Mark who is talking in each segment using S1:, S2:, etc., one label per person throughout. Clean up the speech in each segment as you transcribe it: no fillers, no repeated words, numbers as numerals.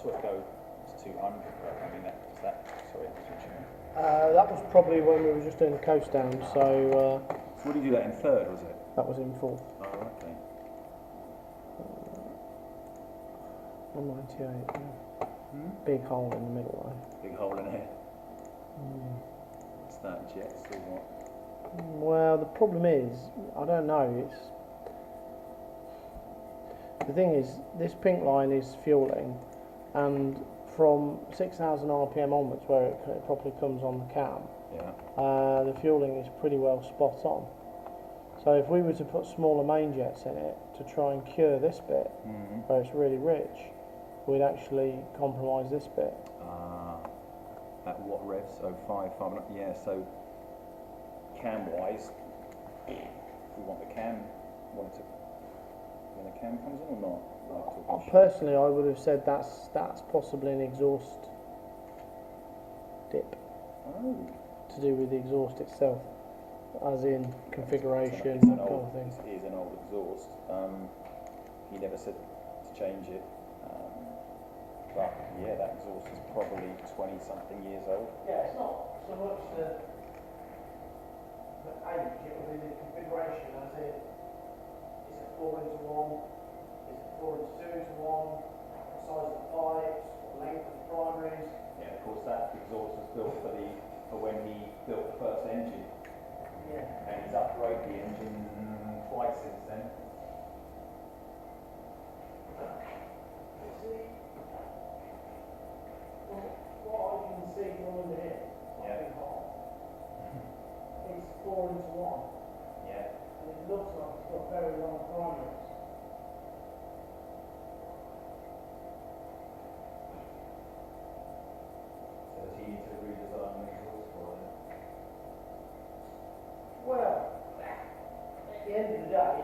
S1: saw it go to 200, but I mean, sorry, I'm switching.
S2: That was probably when we were just doing the coast down, so...
S1: What did you do that in third, was it?
S2: That was in fourth.
S1: Oh, okay.
S2: 198, yeah. Big hole in the middle though.
S1: Big hole in here. What's that, jets or what?
S2: Well, the problem is, I don't know, the thing is, this pink line is fueling, and from 6,000 RPM onwards, where it properly comes on the cam, the fueling is pretty well spot on. So if we were to put smaller main jets in it to try and cure this bit, where it's really rich, we'd actually compromise this bit.
S1: At what revs? Oh, 5, yeah, so cam-wise, if we want the cam, when the cam comes in or not?
S2: Personally, I would have said that's possibly an exhaust dip.
S1: Oh.
S2: To do with the exhaust itself, as in configuration,
S1: It's
S2: that kind of thing.
S1: It is an old exhaust. He never said to change it. But yeah, that exhaust is probably 20-something years old.
S2: Yeah, it's not so much the age, it will be the configuration, as in, is it 4:1, is it 4:2:1, what size of the pipes, what length of the primaries.
S1: Yeah, of course that exhaust was built for when he built the first engine.
S2: Yeah.
S1: And he's upgraded the engine twice since then.
S2: What I can see from under here, it's 4:1.
S1: Yeah.
S2: And it looks like it's got very long primaries.
S1: So does he need to redesign the exhaust for it?
S2: Well, at the end of the day,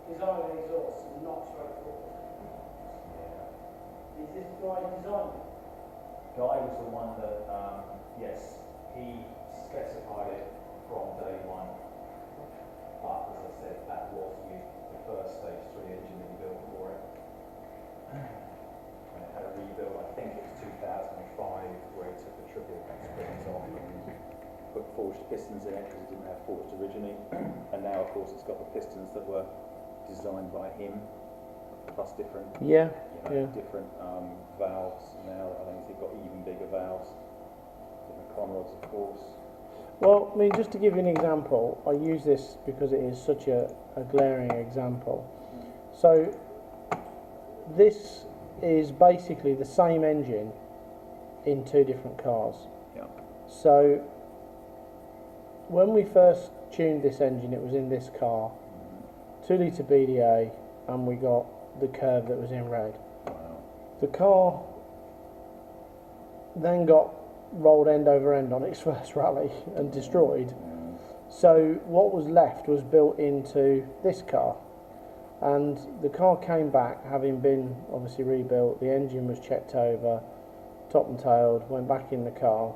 S2: designing an exhaust is not straightforward. Is this guy designing?
S1: Guy was the one that, yes, he specified it from day one. But as I said, that was with the first stage 3 engine that he built for it. And it had a rebuild, I think it was 2005, where he took the triple springs off and put forged pistons in it because it didn't have forged originally. And now, of course, it's got the pistons that were designed by him, plus different, different valves now. I think they've got even bigger valves, different conrods, of course.
S2: Well, I mean, just to give you an example, I use this because it is such a glaring example. So, this is basically the same engine in 2 different cars.
S1: Yeah.
S2: So, when we first tuned this engine, it was in this car, 2 litre BDA, and we got the curve that was in red.
S1: Wow.
S2: The car then got rolled end over end on its first rally and destroyed. So what was left was built into this car, and the car came back having been obviously rebuilt. The engine was checked over, top and tailed, went back in the car,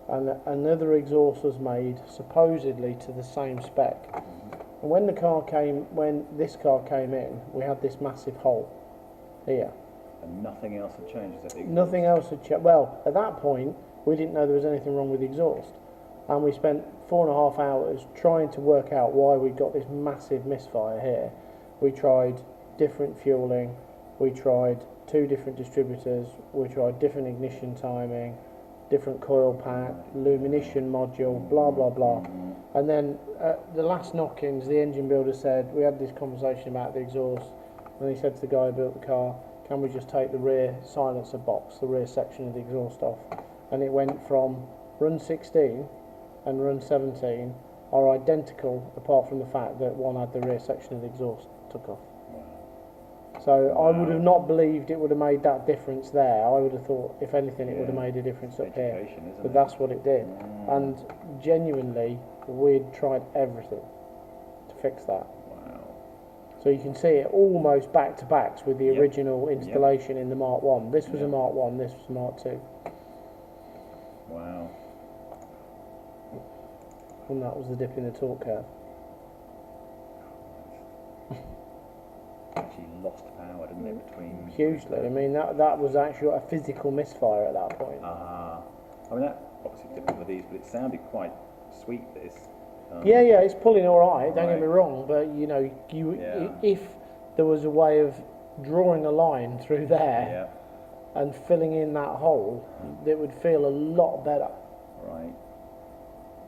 S2: and another exhaust was made supposedly to the same spec. And when this car came in, we had this massive hole here.
S1: And nothing else had changed, is that the exhaust?
S2: Nothing else had changed. Well, at that point, we didn't know there was anything wrong with the exhaust. And we spent 4.5 hours trying to work out why we got this massive misfire here. We tried different fueling, we tried 2 different distributors, we tried different ignition timing, different coil pack, lumination module, blah, blah, blah. And then the last knock-ins, the engine builder said, we had this conversation about the exhaust, and he said to the guy who built the car, can we just take the rear silencer box, the rear section of the exhaust off? And it went from run 16 and run 17 are identical, apart from the fact that one had the rear section of the exhaust took off. So I would have not believed it would have made that difference there. I would have thought, if anything, it would have made a difference up here. But that's what it did. And genuinely, we'd tried everything to fix that.
S1: Wow.
S2: So you can see it almost back to backs with the original installation in the Mark 1. This was a Mark 1, this was a Mark 2.
S1: Wow.
S2: And that was the dip in the torque curve.
S1: Actually lost power, didn't it, between...
S2: Hugely. I mean, that was actually a physical misfire at that point.
S1: I mean, that obviously different with these, but it sounded quite sweet, this.
S2: Yeah, it's pulling all right, don't
S1: Right.
S2: get me wrong, but you know, if there was a way of drawing a line through there and filling in that hole, it would feel a lot better.
S1: Right.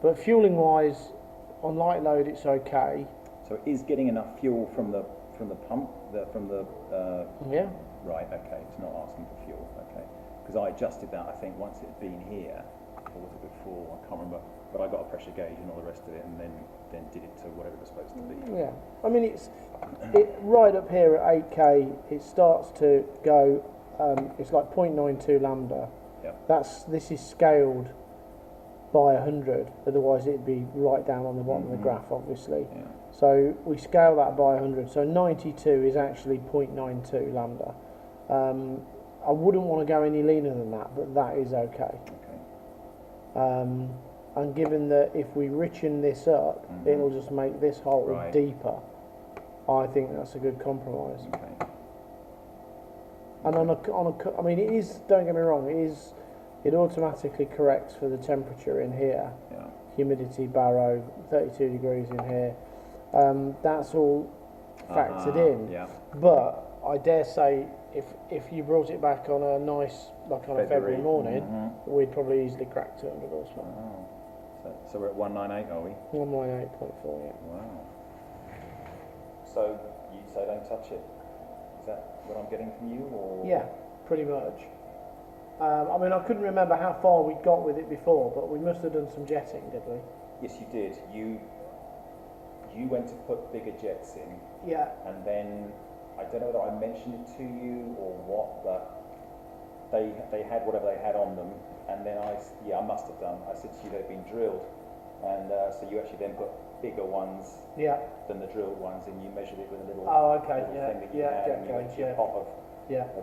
S2: But fueling wise, on light load it's okay.
S1: So it is getting enough fuel from the pump,
S2: Yeah.
S1: Right, okay, it's not asking for fuel, okay. Because I adjusted that, I think, once it had been here, or was it before, I can't remember, but I got a pressure gauge and all the rest of it, and then did it to whatever it was supposed to be.
S2: Yeah, I mean it's right up here at 8k. It starts to go. It's like 0.92 lambda.
S1: Yeah.
S2: This is scaled by 100. Otherwise, it'd be right down on the bottom of the graph, obviously.
S1: Yeah.
S2: So we scale that by 100. So 92 is actually 0.92 lambda. I wouldn't want to go any leaner than that, but that is okay.
S1: Okay.
S2: And given that if we richen this up, it'll just make this hole deeper. I think that's a good compromise.
S1: Okay.
S2: And I mean, it is. Don't get me wrong. It automatically corrects for the temperature in here.
S1: Yeah.
S2: Humidity, baro, 32 degrees in here. That's all factored in.
S1: Yeah.
S2: But I dare say, if you brought it back on a nice, like on a February morning, we'd probably easily crack 200 horsepower.
S1: Wow. So we're at 198, are we?
S2: 198.4, yeah.
S1: Wow. So you say don't touch it. Is that what I'm getting from you, or?
S2: Yeah, pretty much. I mean, I couldn't remember how far we got with it before, but we must have done some jetting, did we?
S1: Yes, you did. You went to put bigger jets in.
S2: Yeah.
S1: And then I don't know whether I mentioned it to you or what, but they had whatever they had on them, and then I must have done. I said to you they'd been drilled, and so you actually then put bigger ones than the drilled ones, and you measured it with a little, little thing that you had, and you went to your pot of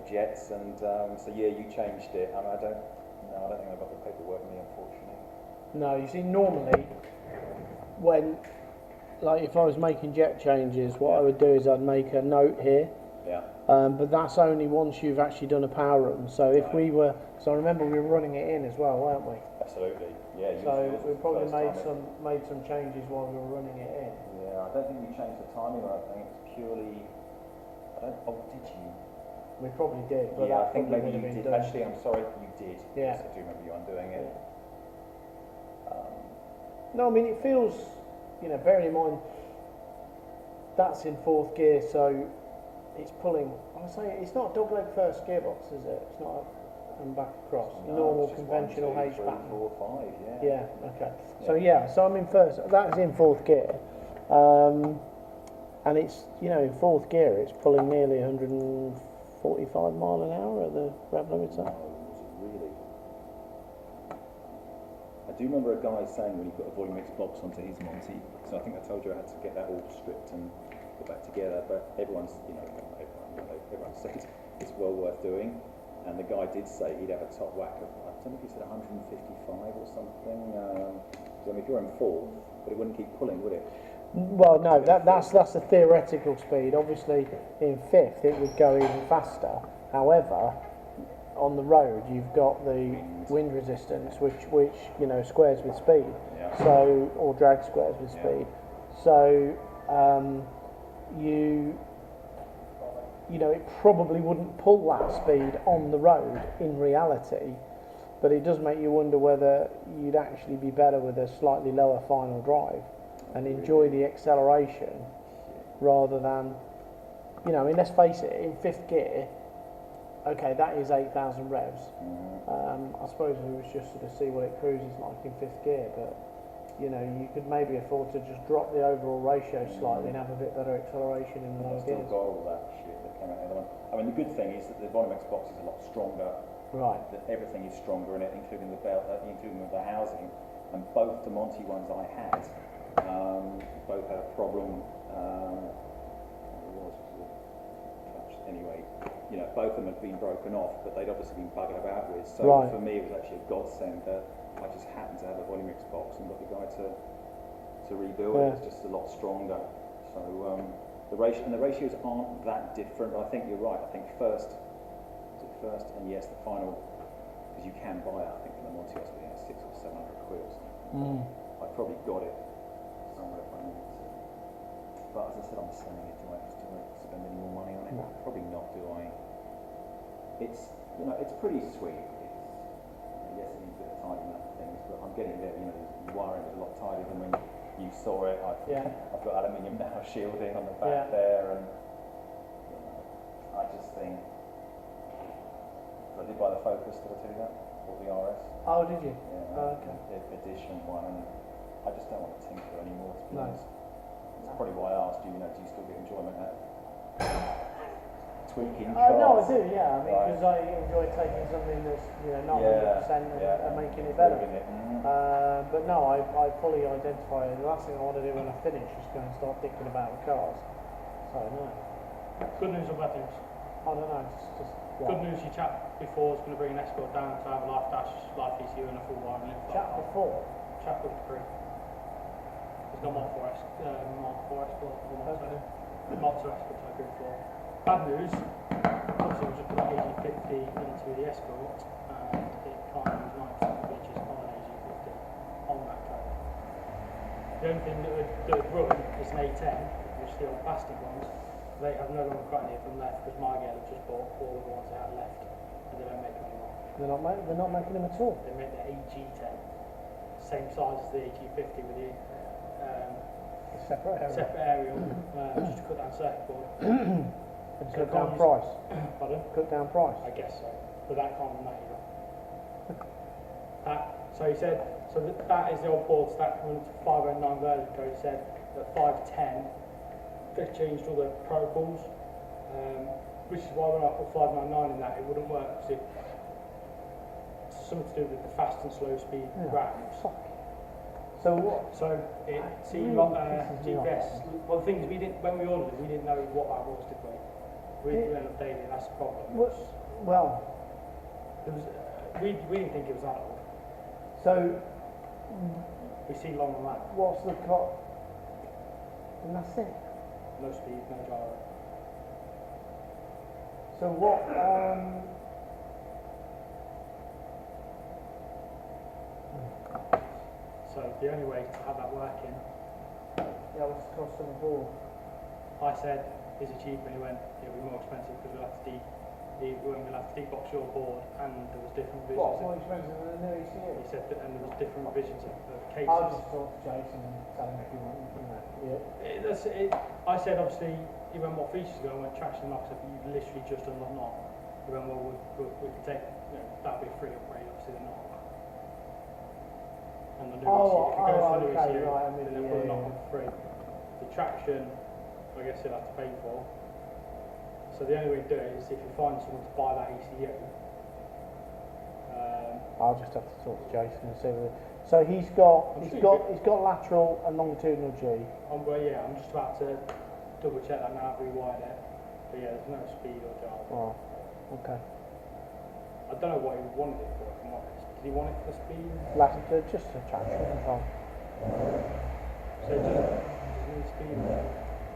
S1: jets, and so you changed it. I don't think I've got the paperwork with me, unfortunately.
S2: No, you see, normally when, like, if I was making jet changes, what I would do is I'd make a note here.
S1: Yeah.
S2: But that's only once you've actually done a power run. So if we were, so I remember we were running it in as well, weren't we?
S1: Absolutely. Yeah.
S2: So we probably made some changes while we were running it in.
S1: Yeah, I don't think you changed the timing or anything. It's purely. Did you?
S2: We probably did, but
S1: I think maybe you did.
S2: Done.
S1: Actually, I'm sorry, you did.
S2: Yeah.
S1: Yes, I do remember you undoing it.
S2: No, I mean it feels, bearing in mind that's in fourth gear, so it's pulling. I would say it's not a dog leg first gearbox, is it? It's not and back across.
S1: No,
S2: Normal
S1: it's just
S2: conventional
S1: 1, 2,
S2: H
S1: 3,
S2: pattern.
S1: 4, 5. Yeah.
S2: Yeah. Okay. So I'm in first. That's in fourth gear, and it's in fourth gear it's pulling nearly 145 mile an hour at the rev limiter.
S1: No, was it really? I do remember a guy saying when he put a volume mix box onto his Monty, so I think I told you I had to get that all stripped and put back together, but everyone said it's well worth doing, and the guy did say he'd have a top whack of, I don't know if he said 155 or something, I mean if you're in fourth, but it wouldn't keep pulling, would it?
S2: Well, no, that's the theoretical speed. Obviously in fifth it would go even faster, however on the road you've got the wind resistance which squares with speed, so, or drag squares with speed, so it probably wouldn't pull that speed on the road in reality, but it does make you wonder whether you'd actually be better with a slightly lower final drive and enjoy the acceleration rather than, I mean, let's face it, in fifth gear, okay, that is 8,000 revs. I suppose it was just to see what it cruises like in fifth gear, but you could maybe afford to just drop the overall ratio slightly and have a bit better acceleration in the lower
S1: Still
S2: gears.
S1: got all that shit that came out the other one. I mean, the good thing is that the Volumex box is a lot stronger.
S2: Right.
S1: That everything is stronger in it, including the belt, including the housing, and both the Monty ones I had, both had a problem. Anyway, both of them had been broken off, but they'd obviously been buggered about with. So for me, it was actually a godsend that I just happened to have a Volumex box and got the guy to rebuild it. It's just a lot stronger. So The ratios aren't that different. I think you're right. I think first, and yes, the final, because you can buy it. I think from the Montios, I think it's 600 or 700 quid or something. I probably got it somewhere if I needed to. But as I said, I'm selling it. Do I spend any more money on it?
S2: No.
S1: Probably not. Do I? It's it's pretty sweet. Yes, it needs a bit of tidying up things, but I'm getting there. The wiring is a lot tidier than when you saw it. I've got aluminium now shielding on the back there, and I just think. I did buy the Focus, did I tell you that? Or the RS?
S2: Oh, did you?
S1: Yeah.
S2: Okay.
S1: The edition one, and I just don't want to tinker anymore, to be
S2: No.
S1: honest. That's probably why I asked you, do you still get enjoyment out of tweaking cars?
S2: No, I do, yeah. I mean,
S1: Right.
S2: because I enjoy taking something that's, not 100% and making it better.
S1: Improving it.
S2: But no, I fully identify it. The last thing I want to do when I finish is go and start thinking about the cars. So, no.
S3: Good news or bad news?
S2: I don't know, it's just...
S3: Good news, your chap before is going to bring an Escort down to have a life dash, life ECU and a full wiring lift.
S2: Chat before?
S3: Chap with 3. He's got Mod 4 Escort,
S2: Okay.
S3: Mod 2 Escort, I agree for. Bad news, obviously we just put an AG50 into the Escort and it can't use 9% of inches on an AG50 on that car. The only thing that would run is an A10, which is the old plastic ones. They have no longer got any of them left because Margate have just bought all of the ones they had left and they don't make them anymore.
S2: They're not making them at all?
S3: They make the AG10, same size as the AG50 with the
S2: Separate area.
S3: separate aerial, just to cut down circuit board.
S2: And
S3: So
S2: cut down
S3: can't
S2: price.
S3: Pardon?
S2: Cut down price.
S3: I guess so, but that can't be that either. So he said, that is the old boards that went to 509 version ago. He said that 510 they changed all the protocols, which is why when I put 599 in that, it wouldn't work because it's something to do with the fast and slow speed rams.
S2: So what?
S3: So it seemed
S2: Really
S3: like
S2: pisses me off.
S3: GPS. Well, the thing is, when we ordered it, we didn't know what that was, did we? We didn't update it. That's the problem.
S2: Well,
S3: It was, we didn't think it was that old.
S2: so
S3: We see long on that.
S2: what's the cut? And that's it.
S3: No speed, no gyro.
S2: So what?
S3: So the only way to have that working,
S2: What's the cost of a board?
S3: I said, is it cheaper? And he went, it'll be more expensive because we'll have to debox your board, and there was different revisions.
S2: What? More expensive than a new ECU?
S3: He said that, and there was different revisions of cases.
S2: I'll just talk to Jason and tell him if you want.
S3: I said, obviously, he went, what features go? I went, traction lock. So you've literally just done the knot. He went, well, we could take, that'd be a free upgrade, obviously, the knot. And the new ECU, if it goes for the new ECU, then they'll put a knot on for free. The traction, I guess you'll have to pay for. So the only way to do it is if you find someone to buy that ECU.
S2: I'll just have to talk to Jason and see whether. So he's got lateral and longitudinal G.
S3: I'm just about to double check that now. I've rewired it, but yeah, there's no speed or gyro.
S2: Oh, okay.
S3: I don't know what he wanted it for. If I'm honest, did he want it for speed?
S2: Just a traction control.
S3: So it doesn't need speed.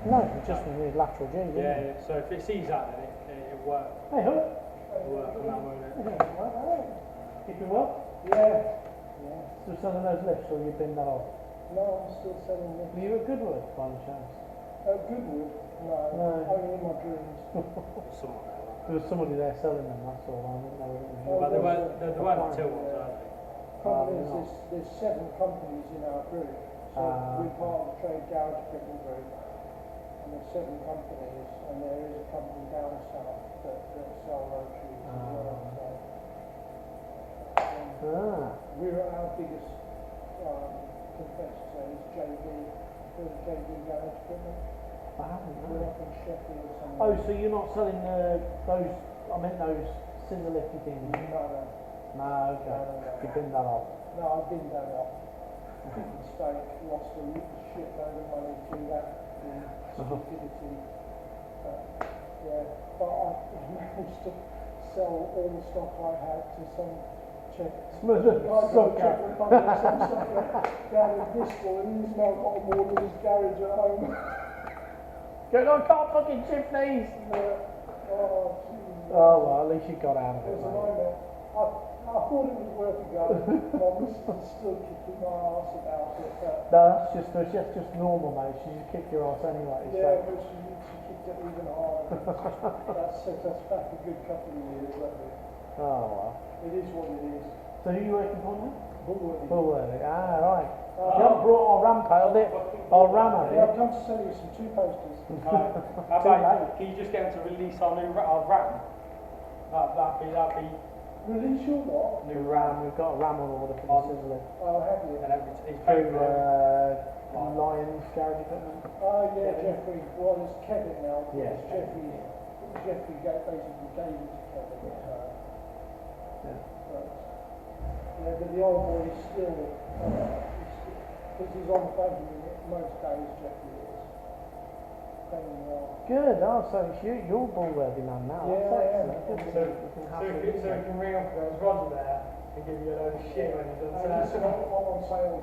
S2: No, it just needs lateral G. Doesn't
S3: Yeah,
S2: it?
S3: yeah. So if it sees that, then it work.
S2: Hey, hello.
S3: It'll work on that, won't it?
S2: Keeping well?
S4: Yeah.
S2: Still selling those lifts, or you've been that off?
S4: No, I'm still selling
S2: Were
S4: them.
S2: you at Goodwood by any chance?
S4: Goodwood? No,
S2: No.
S4: only in my dreams.
S3: Someone like that.
S2: There was somebody there selling them. That's all. I didn't know whether it was you.
S3: But they weren't the till ones, are they?
S4: Problem is, there's 7 companies in our group. So we're part of the Trade Garage Equipment Group. And there's 7 companies, and there is a company down south that sell rotaries as well. So, we're at our biggest competitor is JD, JD Garage Equipment.
S2: I haven't.
S4: We're up in Sheffield somewhere.
S2: Oh, so you're not selling those? I meant those scissor lifty things.
S4: No.
S2: No, okay.
S4: No.
S2: You've been that off.
S4: No, I've been that up. Big mistake, lost a shitload of money through that stupidity. But I managed to sell all the stock I had to some Czech down in Bristol, and he's now got them all in his garage at home.
S2: Going, I can't fucking shift these.
S4: Oh, geez.
S2: Oh well, at least you got out of
S4: It
S2: it,
S4: was a
S2: mate.
S4: nightmare. I thought it was worth a go. My missus is still kicking my arse about it, but
S2: No, that's just normal, mate. She just kicked your ass anyway.
S4: yeah,
S2: So.
S4: but she kicked it even harder. That set us back a good couple of years, let me.
S2: Oh well.
S4: It is what it is.
S2: So who are you working for now?
S4: Bullworthy.
S2: Bullworthy. Ah, right. You haven't brought our Rampale, did our Ram, have
S4: Yeah,
S2: you?
S4: I've come to sell you some two posters.
S3: How about, can you just get them to release our new our RAM? That'd be
S4: Release your what?
S2: New Ram. We've got a Ram on order for the Sizzler.
S4: Oh, have you?
S3: and it's paid
S2: Through
S3: for.
S2: Lions Garage Equipment.
S4: Oh, yeah,
S2: Kevin.
S4: Jeffrey. Well, it's Kevin now.
S2: Yeah.
S4: It's Jeffrey basically gave it to Kevin.
S2: Yeah.
S4: But the old boy is still, because he's on the phone to me most days, Jeffrey is. Pain in the arse.
S2: Good. Oh, so it's you're Bullworthy man now.
S4: Yeah,
S2: That's
S4: I am.
S2: excellent. Good.
S3: So,
S2: You can
S3: so,
S2: have
S3: if
S2: it.
S3: you, so you can ring up and go, "Is Roger there?" and give you a load of shit when he does
S4: I
S3: that.
S4: listen, I'm on sales,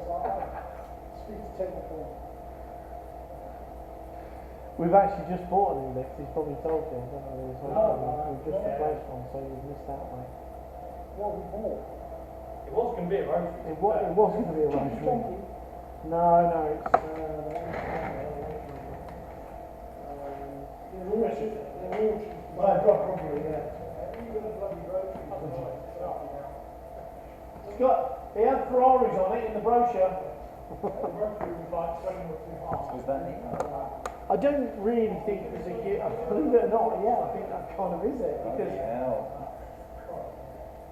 S4: speak to technical.
S2: We've actually just bought a new lift. He's probably told you. I don't know whether he's told you.
S4: No,
S2: We've just
S3: yeah.
S2: replaced one, so you've missed out, mate.
S4: What we bought?
S3: It was going to be a road.
S2: It was going to be a Range Rover.
S4: Donkey.
S2: No, it's
S4: Probably, yeah. Even a bloody road.
S2: he had Ferraris on it in the brochure.
S1: Was that
S2: I don't really think it was a huge, believe it or not, yeah, I think that kind of is it, because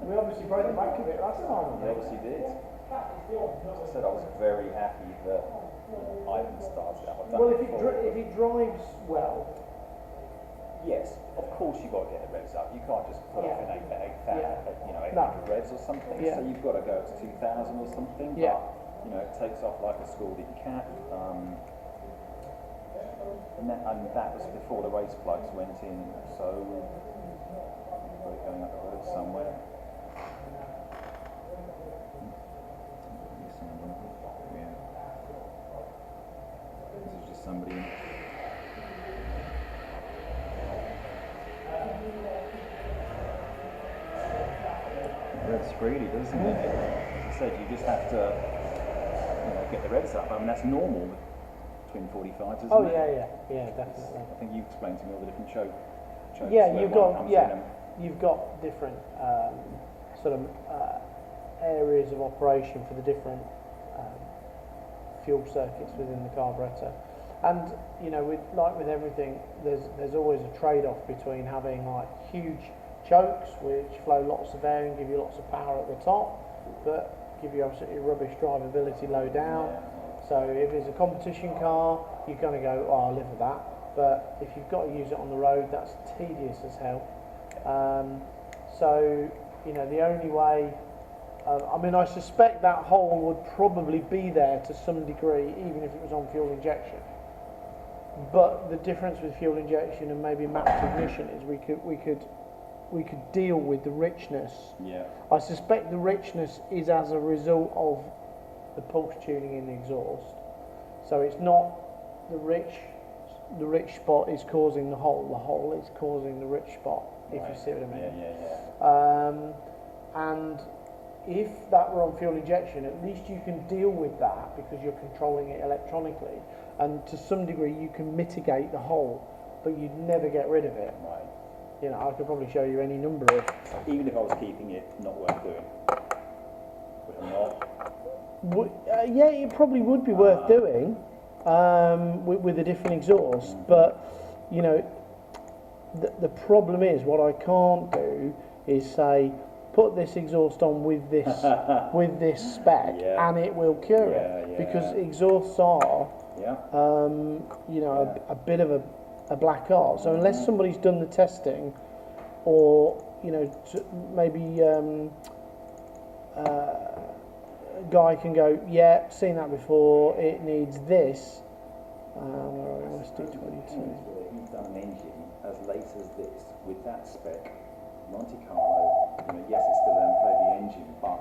S2: we obviously broke the back of it last time.
S1: You obviously did. As I said, I was very happy that I hadn't started out. I've done
S2: Well,
S1: it before.
S2: if it drives well,
S1: Yes, of course you've got to get the revs up. You can't just put off in 800
S2: No.
S1: revs or something.
S2: Yeah.
S1: So you've got to go to 2,000 or something.
S2: Yeah.
S1: But, it takes off like a scalded cat. And that was before the race plugs went in. So we've got it going up the road somewhere. Yeah. This is just somebody. Revs freely, doesn't it? As I said, you just have to get the revs up. I mean, that's normal between 45s, isn't
S2: oh
S1: it?
S2: yeah, definitely.
S1: I think you explained to me all the different chokes.
S2: Yeah,
S1: where
S2: you've
S1: one
S2: got
S1: comes in and-
S2: you've got different sort of areas of operation for the different fuel circuits within the carburettor, and with everything, there's always a trade-off between having like huge chokes which flow lots of air and give you lots of power at the top, but give you absolutely rubbish drivability low down. So if it's a competition car, you're going to go, oh, I'll live with that. But if you've got to use it on the road, that's tedious as hell. So the only way, I suspect that hole would probably be there to some degree, even if it was on fuel injection. But the difference with fuel injection and maybe mapped ignition is we could deal with the richness.
S1: Yeah.
S2: I suspect the richness is as a result of the pulse tuning in the exhaust. So it's not the rich spot is causing the hole is causing the rich spot, if you see what I mean.
S1: Yeah.
S2: And if that were on fuel injection, at least you can deal with that because you're controlling it electronically, and to some degree you can mitigate the hole, but you'd never get rid of it.
S1: Right.
S2: I could probably show you any number of.
S1: Even if I was keeping it, not worth doing. Would I not?
S2: Yeah, it probably would be worth doing with a different exhaust, but the problem is what I can't do is say put this exhaust on with this with this spec and it will cure it, because exhausts are a bit of a black art. So unless somebody's done the testing, or maybe a guy can go, yeah, seen that before, it needs this. Where are we? SD22.
S1: He's done an engine as late as this with that spec, Monte Carlo. Yes, it's still an Lampredi engine, but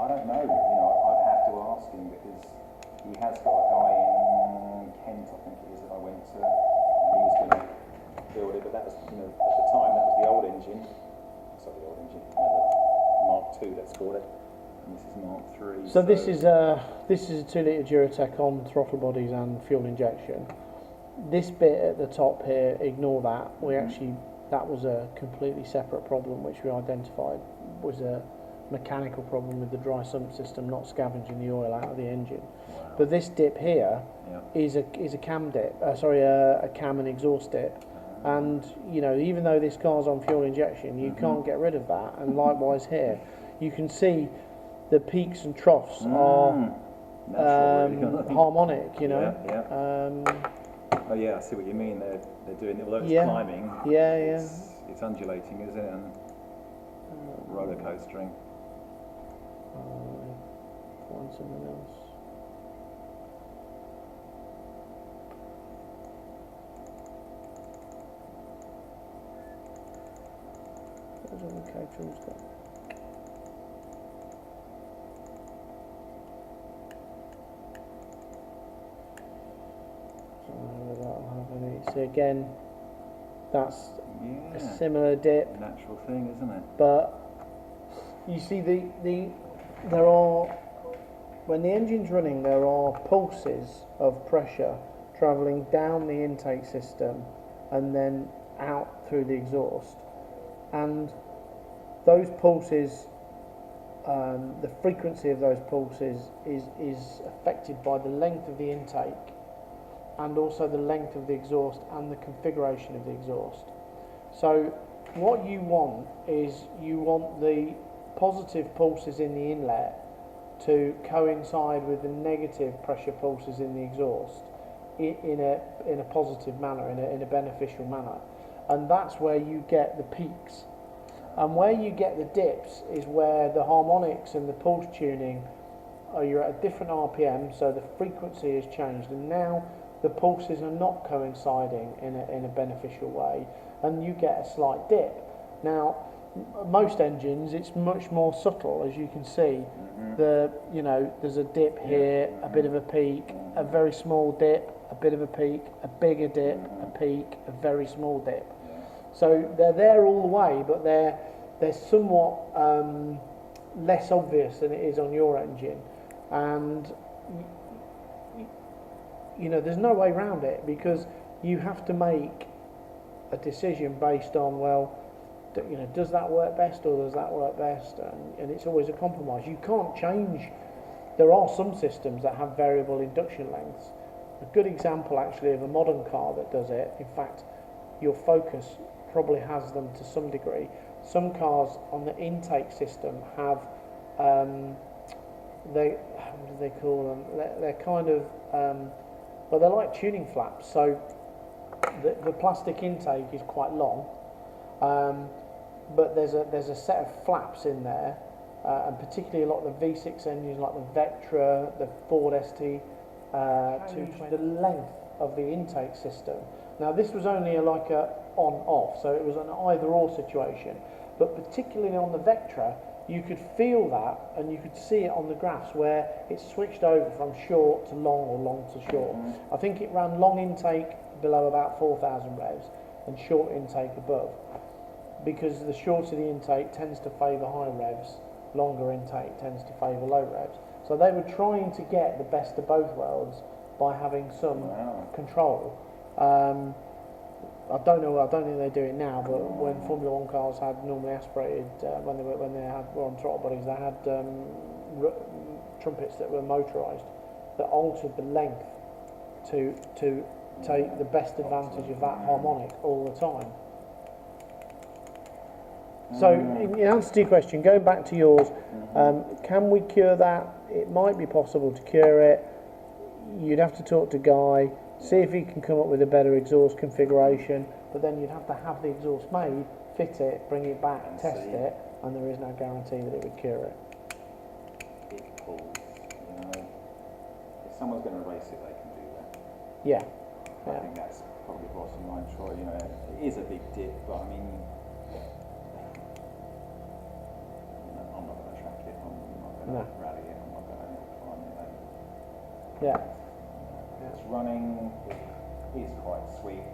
S1: I don't know. I'd have to ask him, because he has got a guy in Kent, I think it is, that I went to, build it, but that was, you know, at the time that was the old engine. Sorry, the old engine, the Mark II, let's call it. And this is Mark III.
S2: So this is a 2 litre Duratec on throttle bodies and fuel injection. This bit at the top here, ignore that. We actually, that was a completely separate problem which we identified was a mechanical problem with the dry sump system not scavenging the oil out of the engine.
S1: Wow.
S2: But this dip here is a cam dip, a cam and exhaust dip. And you know, even though this car's on fuel injection, you can't get rid of that. And likewise here, you can see the peaks and troughs are harmonic. You know.
S1: Oh yeah, I see what you mean. They're doing it. Although it's climbing, it's undulating, isn't it? And roller coastering.
S2: Find something else. What was the K-tools got? So again, that's a similar dip.
S1: Natural thing, isn't it?
S2: But you see, there are, when the engine's running, there are pulses of pressure travelling down the intake system and then out through the exhaust, and those pulses, the frequency of those pulses is affected by the length of the intake and also the length of the exhaust and the configuration of the exhaust. So what you want is you want the positive pulses in the inlet to coincide with the negative pressure pulses in the exhaust in a positive manner, in a beneficial manner, and that's where you get the peaks. And where you get the dips is where the harmonics and the pulse tuning you're at a different RPM, so the frequency has changed, and now the pulses are not coinciding in a beneficial way, and you get a slight dip. Now, most engines, it's much more subtle, as you can see. There's a dip here, a bit of a peak, a very small dip, a bit of a peak, a bigger dip, a peak, a very small dip. So they're there all the way, but they're somewhat less obvious than it is on your engine, and you know, there's no way around it, because you have to make a decision based on, well, you know, does that work best or does that work best? And it's always a compromise. You can't change. There are some systems that have variable induction lengths. A good example actually of a modern car that does it, in fact, your Focus probably has them to some degree. Some cars on the intake system have, what do they call them? They're kind of, well, they're like tuning flaps. So the plastic intake is quite long, but there's a set of flaps in there, and particularly a lot of the V6 engines, like the Vectra, the Ford ST, to the length of the intake system. Now, this was only a on-off, so it was an either-or situation. But particularly on the Vectra, you could feel that, and you could see it on the graphs where it switched over from short to long or long to short. I think it ran long intake below about 4,000 revs and short intake above, because the shorter the intake tends to favour high revs, longer intake tends to favour low revs. So they were trying to get the best of both worlds by having some control. I don't think they do it now, but when Formula One cars had normally aspirated, when they were on throttle bodies, they had trumpets that were motorised that altered the length to take the best advantage of that harmonic all the time. So, in answer to your question, going back to yours, can we cure that? It might be possible to cure it. You'd have to talk to Guy, see if he can come up with a better exhaust configuration, but then you'd have to have the exhaust made, fit it, bring it back, and test it, and there is no guarantee that it would cure it.
S1: Big pulls, you know. If someone's going to race it, they can do that.
S2: Yeah.
S1: I think that's probably bottom line, Troy. You know, it is a big dip, but I mean, I'm not going to track it. I'm not going to rally it. I'm not going to climb it.
S2: Yeah.
S1: It's running. It is quite sweet.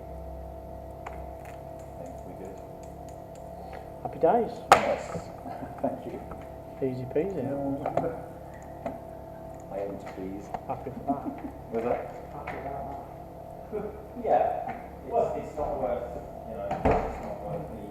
S2: days.
S1: Yes. Thank you.
S2: Easy peasy.
S1: I aim to please.
S2: Happy for that.
S1: Was that?
S3: Happy about that.
S1: Yeah. It's not worth, it's not worth the